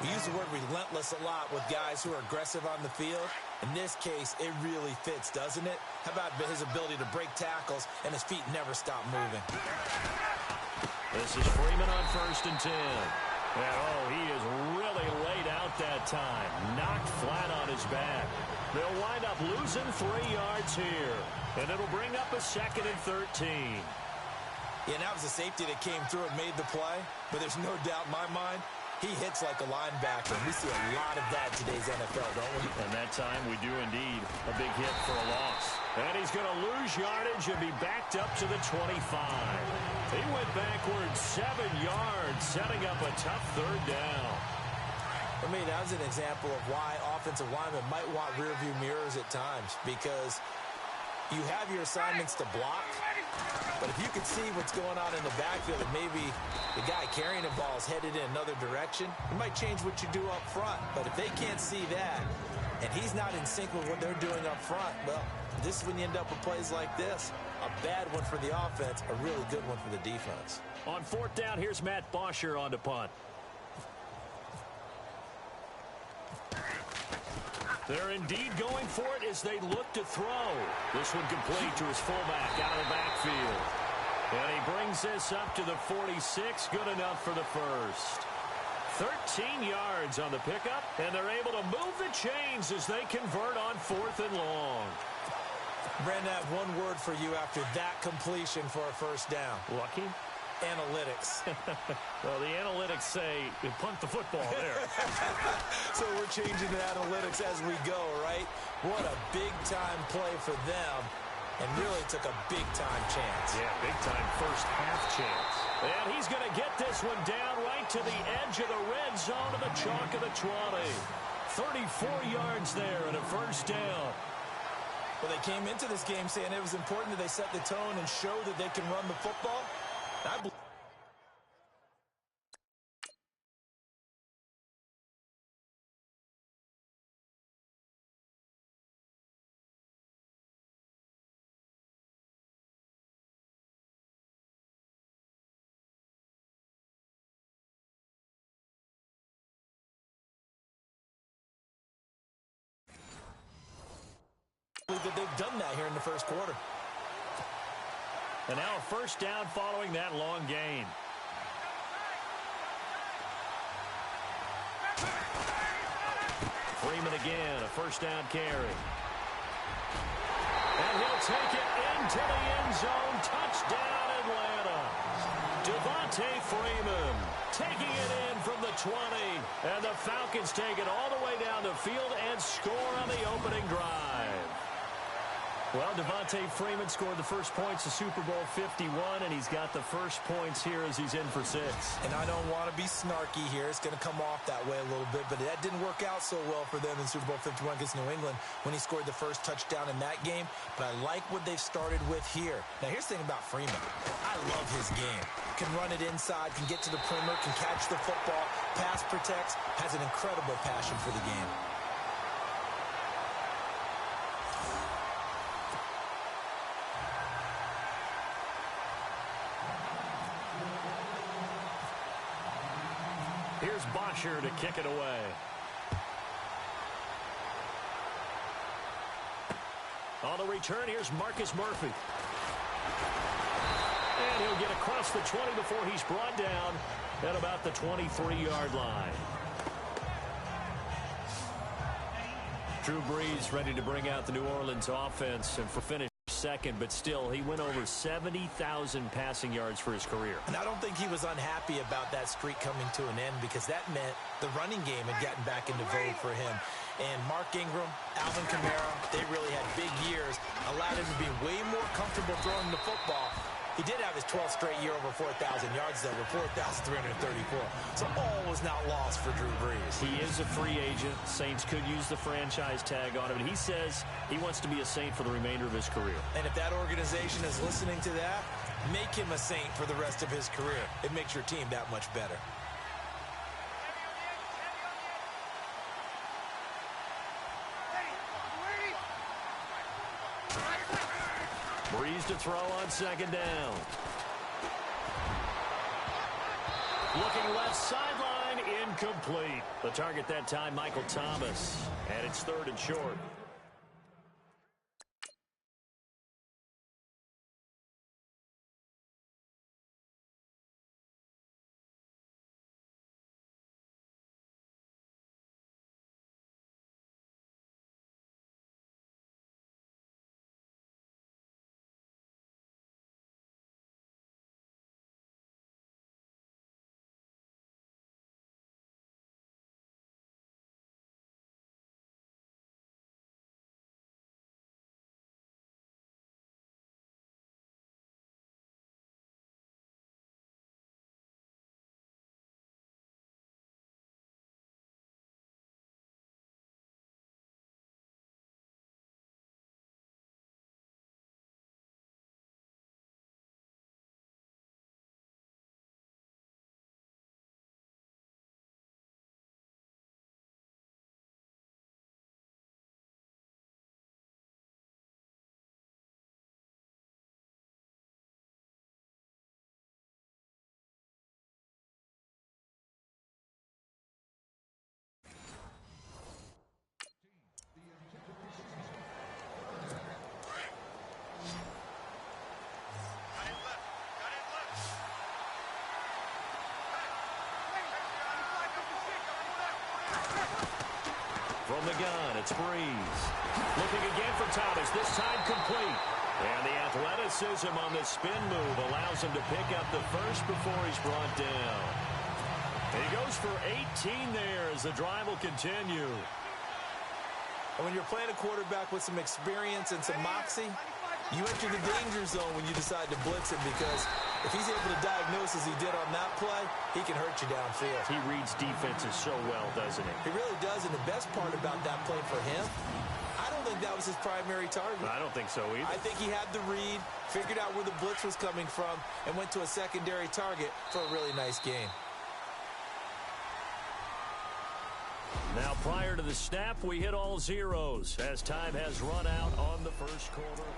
We use the word relentless a lot with guys who are aggressive on the field. In this case, it really fits, doesn't it? How about his ability to break tackles and his feet never stop moving? This is Freeman on 1st and 10. And, oh, he is really laid out that time. Knocked flat on his back. They'll wind up losing 3 yards here. And it'll bring up a 2nd and 13. Yeah, and that was a safety that came through and made the play. But there's no doubt in my mind, he hits like a linebacker. We see a lot of that in today's NFL, don't we? And that time we do indeed. A big hit for a loss. And he's going to lose yardage and be backed up to the 25. He went backwards 7 yards, setting up a tough 3rd down. I mean, that was an example of why offensive linemen might want rearview mirrors at times, because you have your assignments to block, but if you can see what's going on in the backfield and maybe the guy carrying the ball is headed in another direction, it might change what you do up front. But if they can't see that and he's not in sync with what they're doing up front, well, this is when you end up with plays like this. A bad one for the offense, a really good one for the defense. On 4th down, here's Matt Bosher on to punt. They're indeed going for it as they look to throw. This one complete to his fullback out of the backfield. And he brings this up to the 46. Good enough for the first. 13 yards on the pickup, and they're able to move the chains as they convert on 4th and long. Brandon, I have one word for you after that completion for a first down. Lucky? Analytics. Well, the analytics say you punt the football there. So we're changing the analytics as we go, right? What a big-time play for them, and really took a big-time chance. Yeah, big-time first half chance. And he's going to get this one down right to the edge of the red zone of the chalk of the 20. 34 yards there and a first down. Well, they came into this game saying it was important that they set the tone and show that they can run the football. I believe that they've done that here in the first quarter. And now a first down following that long gain. Freeman again, a first down carry. And he'll take it into the end zone. Touchdown, Atlanta. Devontae Freeman taking it in from the 20. And the Falcons take it all the way down the field and score on the opening drive. Well, Devontae Freeman scored the first points of Super Bowl 51, and he's got the first points here as he's in for 6. And I don't want to be snarky here. It's going to come off that way a little bit, but that didn't work out so well for them in Super Bowl 51 against New England when he scored the first touchdown in that game. But I like what they've started with here. Now, here's the thing about Freeman. I love his game. Can run it inside, can get to the perimeter, can catch the football, pass protects, has an incredible passion for the game. Here's Bosher to kick it away. On the return, here's Marcus Murphy. And he'll get across the 20 before he's brought down at about the 23-yard line. Drew Brees ready to bring out the New Orleans offense, and for finish second, but still, he went over 70,000 passing yards for his career. And I don't think he was unhappy about that streak coming to an end, because that meant the running game had gotten back into vogue for him. And Mark Ingram, Alvin Kamara, they really had big years, allowed him to be way more comfortable throwing the football. He did have his 12th straight year over 4,000 yards, though, with 4,334. So all was not lost for Drew Brees. He is a free agent. Saints could use the franchise tag on him, but he says he wants to be a Saint for the remainder of his career. And if that organization is listening to that, make him a Saint for the rest of his career. It makes your team that much better. Brees to throw on second down. Looking left sideline, incomplete. The target that time, Michael Thomas. And it's 3rd and short. From the gun, it's Breeze. Looking again for Thomas, this time complete. And the athleticism on the spin move allows him to pick up the first before he's brought down. He goes for 18 there as the drive will continue. And when you're playing a quarterback with some experience and some moxie, you enter the danger zone when you decide to blitz him, because if he's able to diagnose as he did on that play, he can hurt you downfield. He reads defenses so well, doesn't he? He really does, and the best part about that play for him, I don't think that was his primary target. I don't think so either. I think he had the read, figured out where the blitz was coming from, and went to a secondary target for a really nice game. Now, prior to the snap, we hit all zeros as time has run out on the first quarter.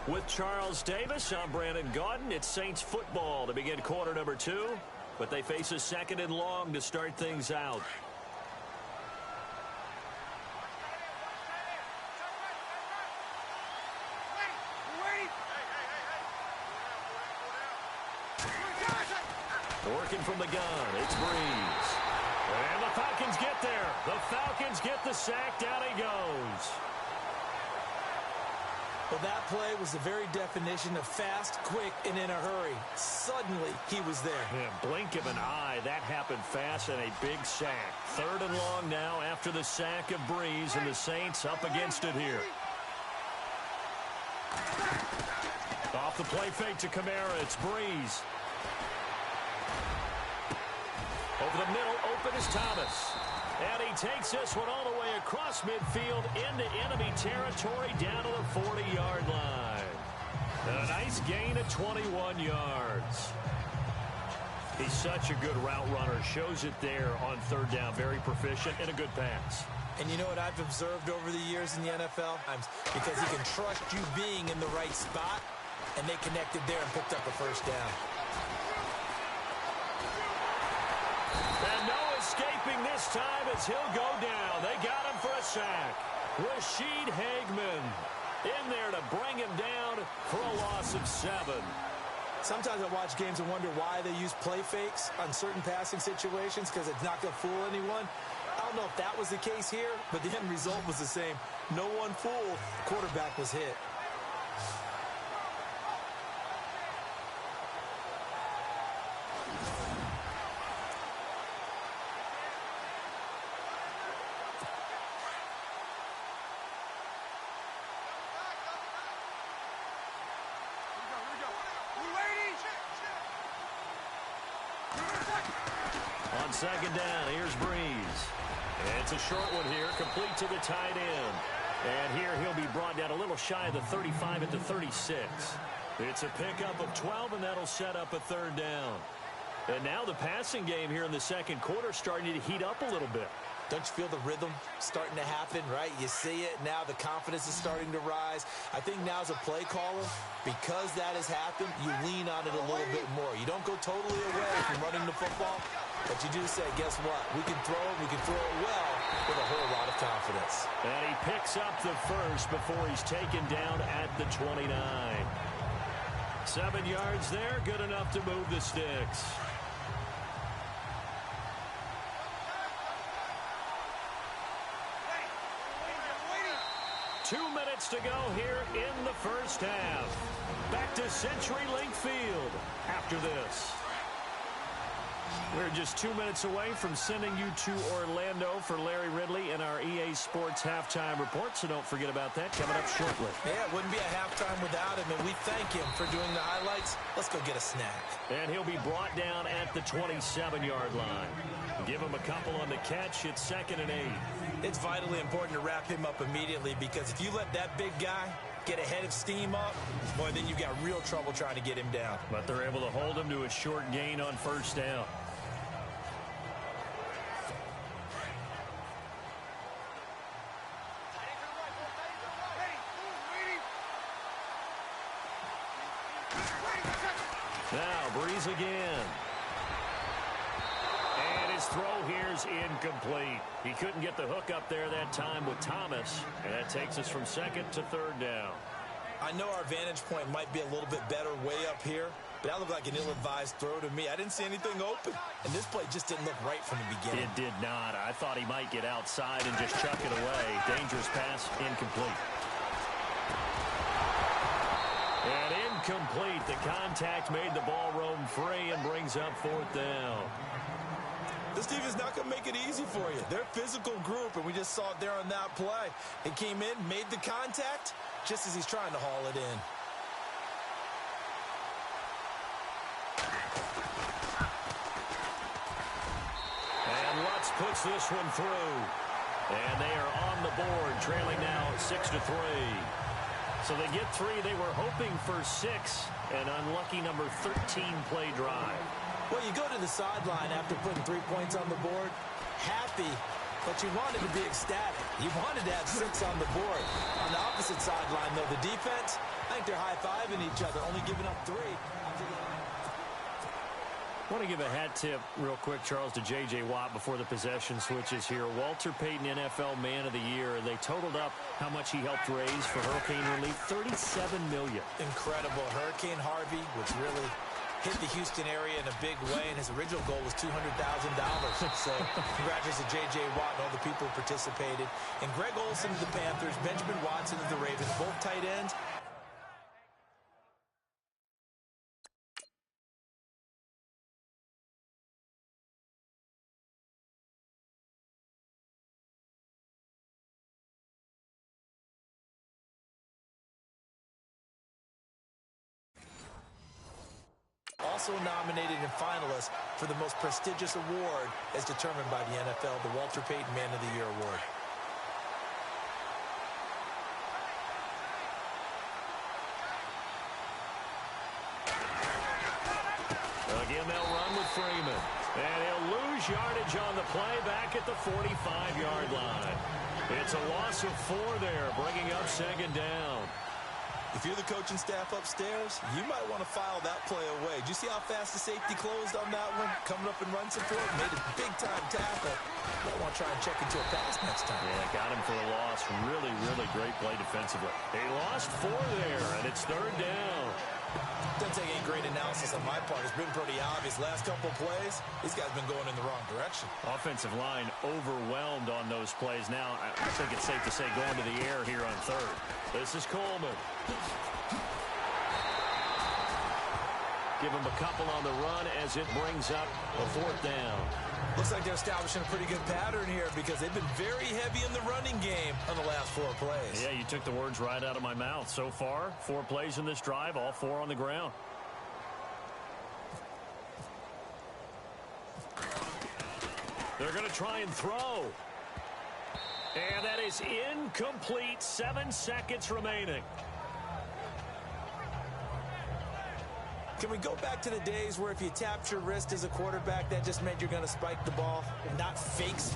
With Charles Davis, I'm Brandon Gaudin. It's Saints football to begin quarter number 2, but they face a 2nd and long to start things out. Working from the gun, it's Breeze. And the Falcons get there. The Falcons get the sack. Down he goes. Well, that play was the very definition of fast, quick, and in a hurry. Suddenly, he was there. Yeah, blink of an eye. That happened fast and a big sack. 3rd and long now after the sack of Breeze, and the Saints up against it here. Off the play fake to Kamara. It's Breeze. Over the middle, open is Thomas. And he takes this one all the way across midfield into enemy territory down to the 40-yard line. A nice gain of 21 yards. He's such a good route runner. Shows it there on 3rd down. Very proficient and a good pass. And you know what I've observed over the years in the NFL? Because he can trust you being in the right spot, and they connected there and picked up a first down. And no escaping this time as he'll go down. They got him for a sack. Rashid Hageman in there to bring him down for a loss of 7. Sometimes I watch games and wonder why they use play fakes on certain passing situations, because it's not going to fool anyone. I don't know if that was the case here, but the end result was the same. No one fooled. Quarterback was hit. On 2nd down, here's Breeze. It's a short one here, complete to the tight end. And here he'll be brought down a little shy of the 35 at the 36. It's a pickup of 12, and that'll set up a 3rd down. And now the passing game here in the 2nd quarter starting to heat up a little bit. Don't you feel the rhythm starting to happen, right? You see it. Now the confidence is starting to rise. I think now as a play caller, because that has happened, you lean on it a little bit more. You don't go totally away from running the football, but you do say, guess what? We can throw it. We can throw it well with a whole lot of confidence. And he picks up the first before he's taken down at the 29. 7 yards there, good enough to move the sticks. Two minutes to go here in the first half. Back to CenturyLink Field after this. We're just 2 minutes away from sending you to Orlando for Larry Ridley and our EA Sports Halftime Report, so don't forget about that coming up shortly. Yeah, it wouldn't be a halftime without him, and we thank him for doing the highlights. Let's go get a snack. And he'll be brought down at the 27-yard line. Give him a couple on the catch. It's 2nd and 8. It's vitally important to wrap him up immediately, because if you let that big guy get a head of steam up, boy, then you've got real trouble trying to get him down. But they're able to hold him to a short gain on first down. Now, Breeze again. And his throw here's incomplete. He couldn't get the hook up there that time with Thomas. And that takes us from 2nd to 3rd down. I know our vantage point might be a little bit better way up here, but that looked like an ill-advised throw to me. I didn't see anything open, and this play just didn't look right from the beginning. It did not. I thought he might get outside and just chuck it away. Dangerous pass, incomplete. And incomplete. The contact made the ball roam free and brings up 4th down. This team is not going to make it easy for you. They're a physical group, and we just saw it there on that play. It came in, made the contact, just as he's trying to haul it in. And Lutz puts this one through. And they are on the board, trailing now 6-3. So they get 3. They were hoping for 6. An unlucky number 13 play drive. Well, you go to the sideline after putting 3 points on the board, happy, but you wanted to be ecstatic. You wanted to have 6 on the board. On the opposite sideline, though, the defense, I think they're high-fiving each other, only giving up 3. I want to give a hat tip real quick, Charles, to J.J. Watt before the possession switches here. Walter Payton, NFL Man of the Year. They totaled up how much he helped raise for hurricane relief, $37 million. Incredible. Hurricane Harvey, which really hit the Houston area in a big way, and his original goal was $200,000. So congratulations to J.J. Watt and all the people who participated. And Greg Olsen of the Panthers, Benjamin Watson of the Ravens, both tight ends. Also nominated and finalist for the most prestigious award as determined by the NFL, the Walter Payton Man of the Year Award. Again, they'll run with Freeman. And he'll lose yardage on the play back at the 45-yard line. It's a loss of 4 there, bringing up 2nd down. If you're the coaching staff upstairs, you might want to file that play away. Did you see how fast the safety closed on that one? Coming up and run support, made a big-time tackle. Might want to try and check into a pass next time. Yeah, got him for a loss. Really, really great play defensively. They lost 4 there, and it's 3rd down. Doesn't take any great analysis on my part. It's been pretty obvious. Last couple of plays, these guys have been going in the wrong direction. Offensive line overwhelmed on those plays. Now, I think it's safe to say going to the air here on 3rd. This is Coleman. Give him a couple on the run as it brings up a 4th down. Looks like they're establishing a pretty good pattern here because they've been very heavy in the running game on the last 4 plays. Yeah, you took the words right out of my mouth. So far, 4 plays in this drive, all 4 on the ground. They're going to try and throw. And that is incomplete. 7 seconds remaining. Can we go back to the days where if you tapped your wrist as a quarterback, that just meant you're going to spike the ball, not fakes?